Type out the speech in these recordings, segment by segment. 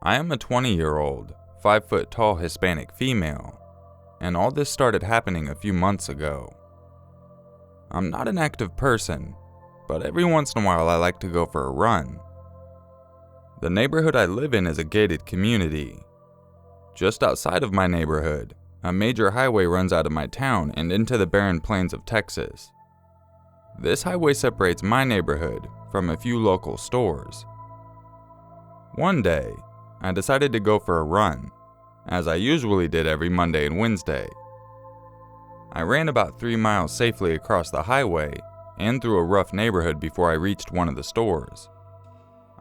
I am a 20-year-old, 5-foot tall Hispanic female, and all this started happening a few months ago. I'm not an active person, but every once in a while I like to go for a run. The neighborhood I live in is a gated community. Just outside of my neighborhood, a major highway runs out of my town and into the barren plains of Texas. This highway separates my neighborhood from a few local stores. One day, I decided to go for a run, as I usually did every Monday and Wednesday. I ran about 3 miles safely across the highway and through a rough neighborhood before I reached one of the stores.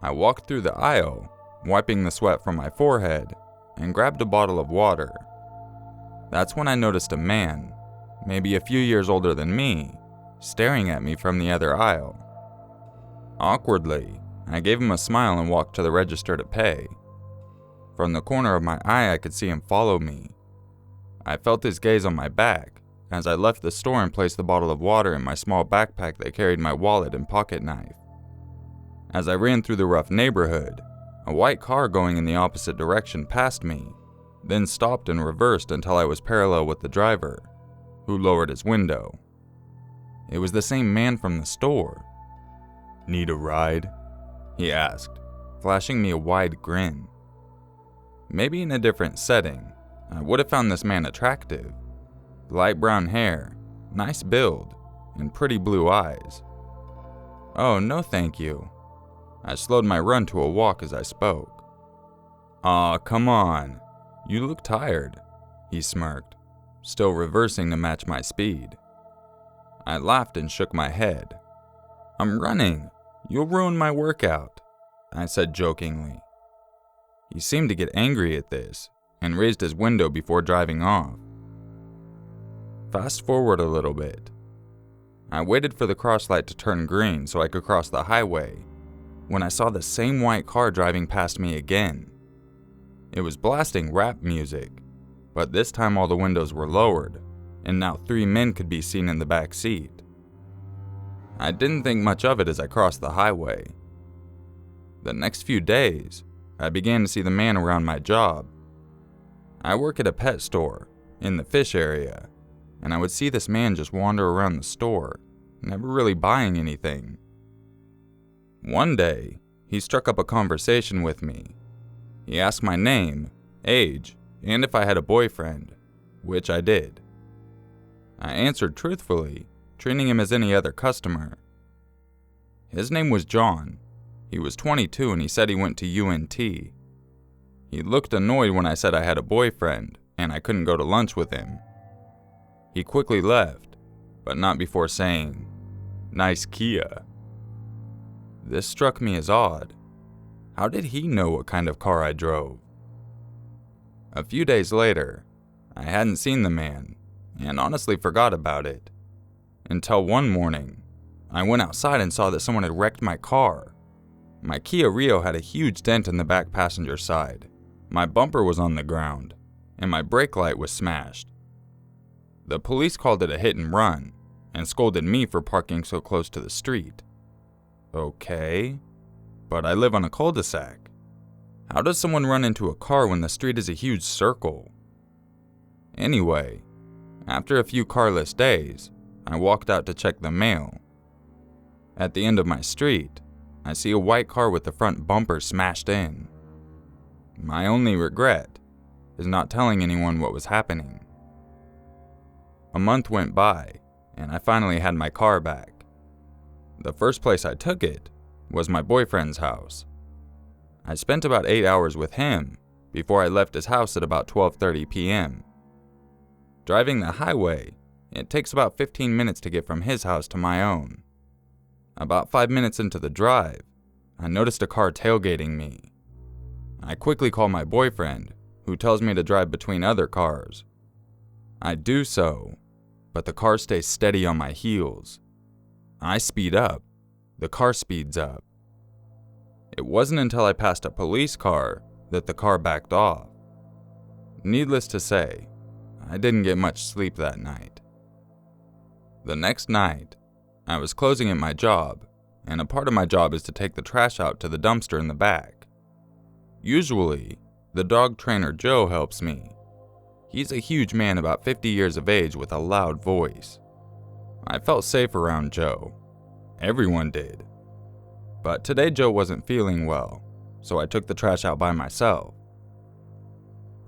I walked through the aisle, wiping the sweat from my forehead, and grabbed a bottle of water. That's when I noticed a man, maybe a few years older than me, staring at me from the other aisle. Awkwardly, I gave him a smile and walked to the register to pay. From the corner of my eye, I could see him follow me. I felt his gaze on my back as I left the store and placed the bottle of water in my small backpack that carried my wallet and pocket knife. As I ran through the rough neighborhood, a white car going in the opposite direction passed me, then stopped and reversed until I was parallel with the driver, who lowered his window. It was the same man from the store. "Need a ride?" he asked, flashing me a wide grin. Maybe in a different setting, I would have found this man attractive. Light brown hair, nice build, and pretty blue eyes. "Oh, no thank you." I slowed my run to a walk as I spoke. "Aw, come on. You look tired," he smirked, still reversing to match my speed. I laughed and shook my head. "I'm running. You'll ruin my workout," I said jokingly. He seemed to get angry at this and raised his window before driving off. Fast forward a little bit. I waited for the crosslight to turn green so I could cross the highway when I saw the same white car driving past me again. It was blasting rap music, but this time all the windows were lowered, and now 3 men could be seen in the back seat. I didn't think much of it as I crossed the highway. The next few days, I began to see the man around my job. I work at a pet store in the fish area, and I would see this man just wander around the store, never really buying anything. One day, he struck up a conversation with me. He asked my name, age, and if I had a boyfriend, which I did. I answered truthfully, treating him as any other customer. His name was John. He was 22 and he said he went to UNT. He looked annoyed when I said I had a boyfriend and I couldn't go to lunch with him. He quickly left, but not before saying, "Nice Kia." This struck me as odd. How did he know what kind of car I drove? A few days later, I hadn't seen the man and honestly forgot about it. Until one morning, I went outside and saw that someone had wrecked my car. My Kia Rio had a huge dent in the back passenger side. My bumper was on the ground, and my brake light was smashed. The police called it a hit and run, and scolded me for parking so close to the street. Okay, but I live on a cul-de-sac. How does someone run into a car when the street is a huge circle? Anyway, after a few carless days, I walked out to check the mail. At the end of my street, I see a white car with the front bumper smashed in. My only regret is not telling anyone what was happening. A month went by, and I finally had my car back. The first place I took it was my boyfriend's house. I spent about 8 hours with him before I left his house at about 12:30 p.m. Driving the highway, it takes about 15 minutes to get from his house to my own. About 5 minutes into the drive, I noticed a car tailgating me. I quickly call my boyfriend, who tells me to drive between other cars. I do so, but the car stays steady on my heels. I speed up. The car speeds up. It wasn't until I passed a police car that the car backed off. Needless to say, I didn't get much sleep that night. The next night, I was closing at my job, and a part of my job is to take the trash out to the dumpster in the back. Usually, the dog trainer Joe helps me. He's a huge man about 50 years of age with a loud voice. I felt safe around Joe. Everyone did. But today Joe wasn't feeling well, so I took the trash out by myself.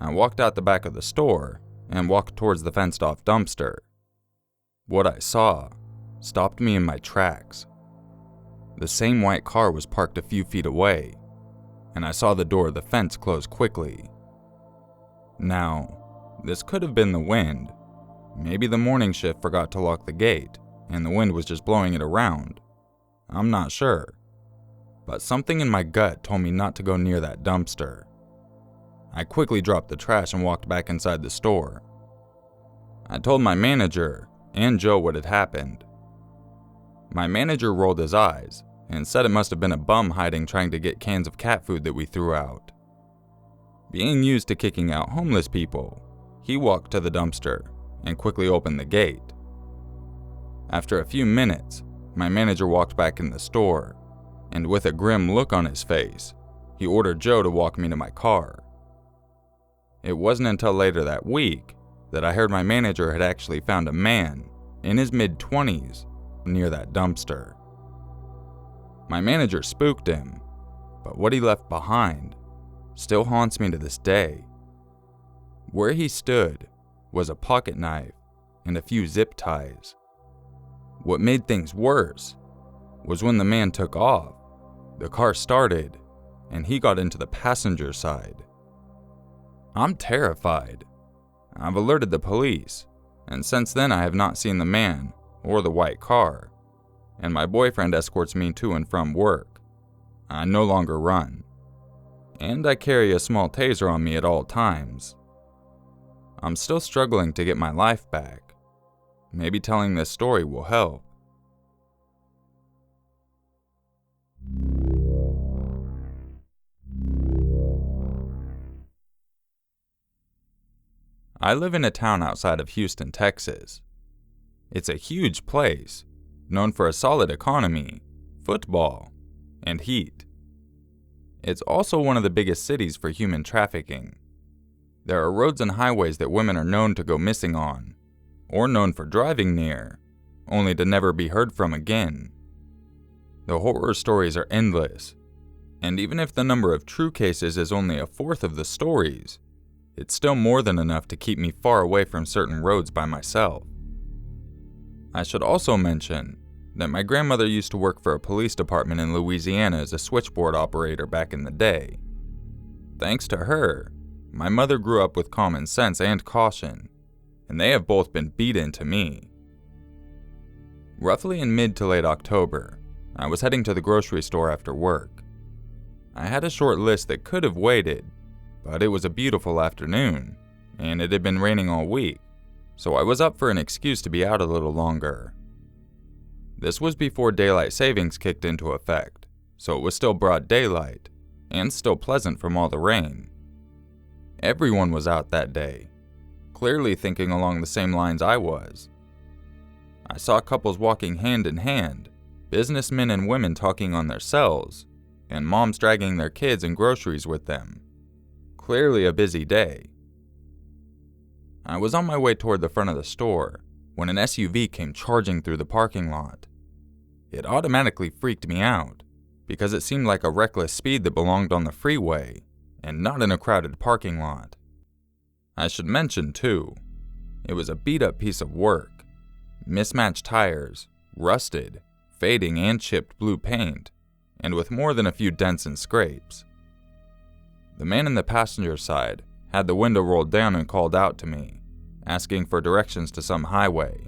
I walked out the back of the store and walked towards the fenced-off dumpster. What I saw stopped me in my tracks. The same white car was parked a few feet away, and I saw the door of the fence close quickly. Now, this could have been the wind. Maybe the morning shift forgot to lock the gate, and the wind was just blowing it around. I'm not sure. But something in my gut told me not to go near that dumpster. I quickly dropped the trash and walked back inside the store. I told my manager and Joe what had happened. My manager rolled his eyes and said it must have been a bum hiding trying to get cans of cat food that we threw out. Being used to kicking out homeless people, he walked to the dumpster and quickly opened the gate. After a few minutes, my manager walked back in the store, and with a grim look on his face, he ordered Joe to walk me to my car. It wasn't until later that week that I heard my manager had actually found a man in his mid-20s near that dumpster. My manager spooked him, but what he left behind still haunts me to this day. Where he stood was a pocket knife and a few zip ties. What made things worse was when the man took off, the car started, and he got into the passenger side. I'm terrified. I've alerted the police, and since then I have not seen the man or the white car, and my boyfriend escorts me to and from work. I no longer run, and I carry a small taser on me at all times. I'm still struggling to get my life back. Maybe telling this story will help. I live in a town outside of Houston, Texas. It's a huge place, known for a solid economy, football, and heat. It's also one of the biggest cities for human trafficking. There are roads and highways that women are known to go missing on, or known for driving near, only to never be heard from again. The horror stories are endless, and even if the number of true cases is only a fourth of the stories, it's still more than enough to keep me far away from certain roads by myself. I should also mention that my grandmother used to work for a police department in Louisiana as a switchboard operator back in the day. Thanks to her, my mother grew up with common sense and caution, and they have both been beat into me. Roughly in mid to late October, I was heading to the grocery store after work. I had a short list that could have waited, but it was a beautiful afternoon, and it had been raining all week, so I was up for an excuse to be out a little longer. This was before daylight savings kicked into effect, so it was still broad daylight, and still pleasant from all the rain. Everyone was out that day, clearly thinking along the same lines I was. I saw couples walking hand in hand, businessmen and women talking on their cells, and moms dragging their kids and groceries with them. Clearly a busy day. I was on my way toward the front of the store when an SUV came charging through the parking lot. It automatically freaked me out because it seemed like a reckless speed that belonged on the freeway and not in a crowded parking lot. I should mention, too, it was a beat-up piece of work. Mismatched tires, rusted, fading and chipped blue paint, and with more than a few dents and scrapes. The man in the passenger side had the window rolled down and called out to me, asking for directions to some highway.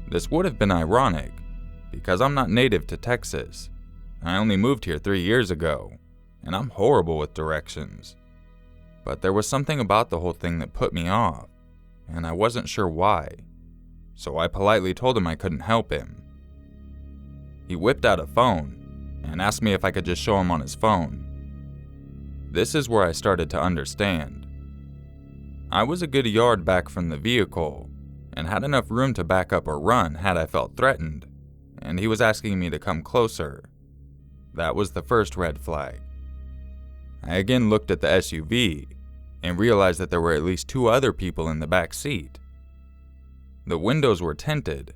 This would have been ironic, because I'm not native to Texas. I only moved here 3 years ago, and I'm horrible with directions. But there was something about the whole thing that put me off, and I wasn't sure why, so I politely told him I couldn't help him. He whipped out a phone and asked me if I could just show him on his phone. This is where I started to understand. I was a good yard back from the vehicle and had enough room to back up or run had I felt threatened, and he was asking me to come closer. That was the first red flag. I again looked at the SUV and realized that there were at least 2 other people in the back seat. The windows were tinted,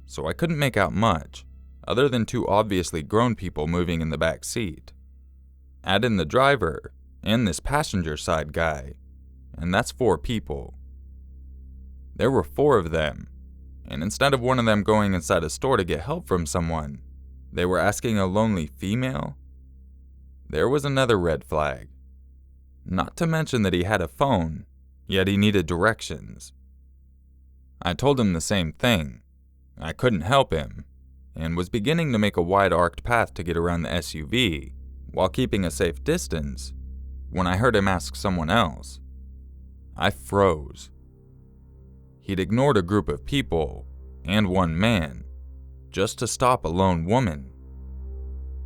so I couldn't make out much, other than 2 obviously grown people moving in the back seat. Add in the driver and this passenger side guy, and that's 4 people. There were 4 of them, and instead of one of them going inside a store to get help from someone, they were asking a lonely female? There was another red flag. Not to mention that he had a phone, yet he needed directions. I told him the same thing. I couldn't help him, and was beginning to make a wide arced path to get around the SUV, while keeping a safe distance, when I heard him ask someone else. I froze. He'd ignored a group of people, and one man, just to stop a lone woman.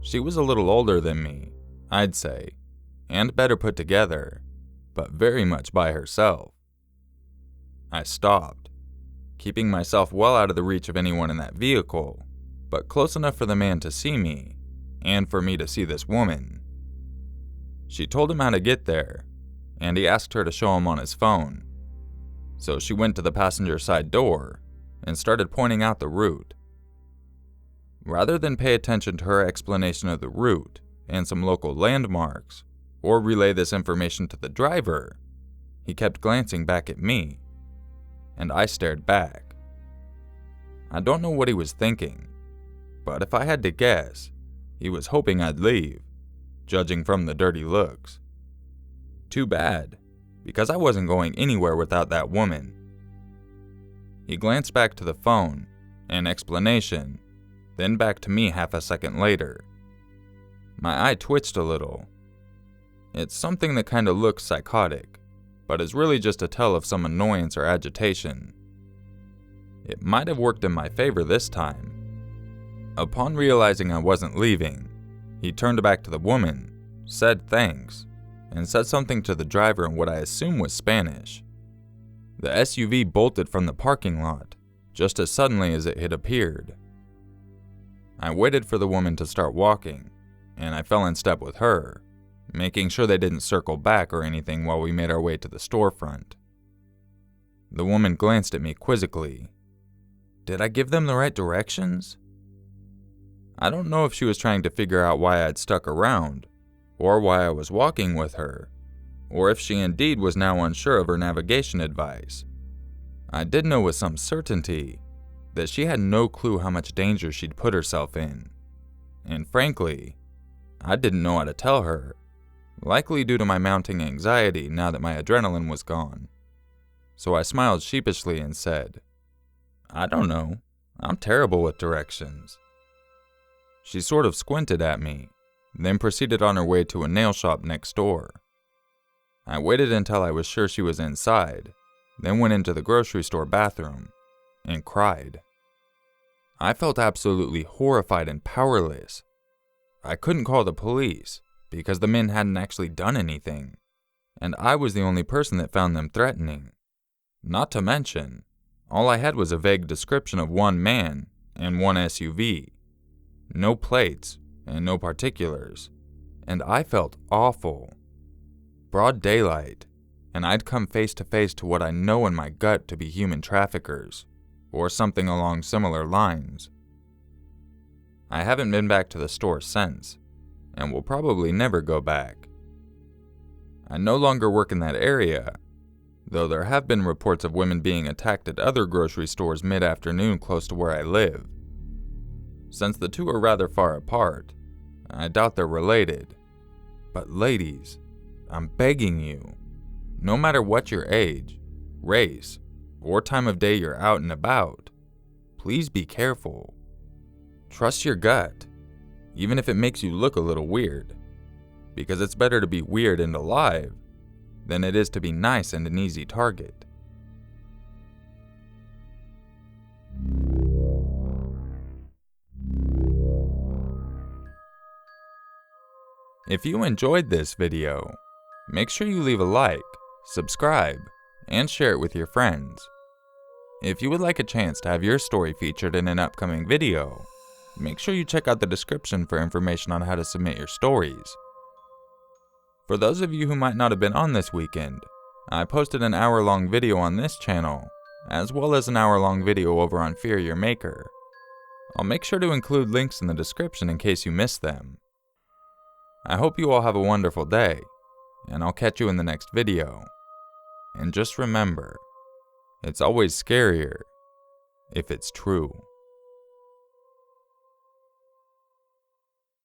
She was a little older than me, I'd say, and better put together, but very much by herself. I stopped, keeping myself well out of the reach of anyone in that vehicle, but close enough for the man to see me, and for me to see this woman. She told him how to get there, and he asked her to show him on his phone. So she went to the passenger side door and started pointing out the route. Rather than pay attention to her explanation of the route and some local landmarks, or relay this information to the driver, he kept glancing back at me, and I stared back. I don't know what he was thinking, but if I had to guess, he was hoping I'd leave, judging from the dirty looks. Too bad, because I wasn't going anywhere without that woman. He glanced back to the phone, an explanation, then back to me half a second later. My eye twitched a little. It's something that kinda looks psychotic, but is really just a tell of some annoyance or agitation. It might have worked in my favor this time. Upon realizing I wasn't leaving, he turned back to the woman, said thanks, and said something to the driver in what I assume was Spanish. The SUV bolted from the parking lot, just as suddenly as it had appeared. I waited for the woman to start walking, and I fell in step with her, making sure they didn't circle back or anything while we made our way to the storefront. The woman glanced at me quizzically. Did I give them the right directions? I don't know if she was trying to figure out why I'd stuck around, or why I was walking with her, or if she indeed was now unsure of her navigation advice. I did know with some certainty that she had no clue how much danger she'd put herself in, and frankly, I didn't know how to tell her, likely due to my mounting anxiety now that my adrenaline was gone. So I smiled sheepishly and said, I don't know, I'm terrible with directions. She sort of squinted at me, then proceeded on her way to a nail shop next door. I waited until I was sure she was inside, then went into the grocery store bathroom, and cried. I felt absolutely horrified and powerless. I couldn't call the police, because the men hadn't actually done anything, and I was the only person that found them threatening. Not to mention, all I had was a vague description of one man and one SUV. No plates and no particulars, and I felt awful. Broad daylight, and I'd come face to face to what I know in my gut to be human traffickers, or something along similar lines. I haven't been back to the store since, and will probably never go back. I no longer work in that area, though there have been reports of women being attacked at other grocery stores mid-afternoon close to where I live. Since the two are rather far apart, I doubt they're related. But ladies, I'm begging you, no matter what your age, race, or time of day you're out and about, please be careful. Trust your gut, even if it makes you look a little weird, because it's better to be weird and alive than it is to be nice and an easy target. If you enjoyed this video, make sure you leave a like, subscribe, and share it with your friends. If you would like a chance to have your story featured in an upcoming video, make sure you check out the description for information on how to submit your stories. For those of you who might not have been on this weekend, I posted an hour-long video on this channel, as well as an hour-long video over on Urmaker. I'll make sure to include links in the description in case you missed them. I hope you all have a wonderful day, and I'll catch you in the next video. And just remember, it's always scarier if it's true.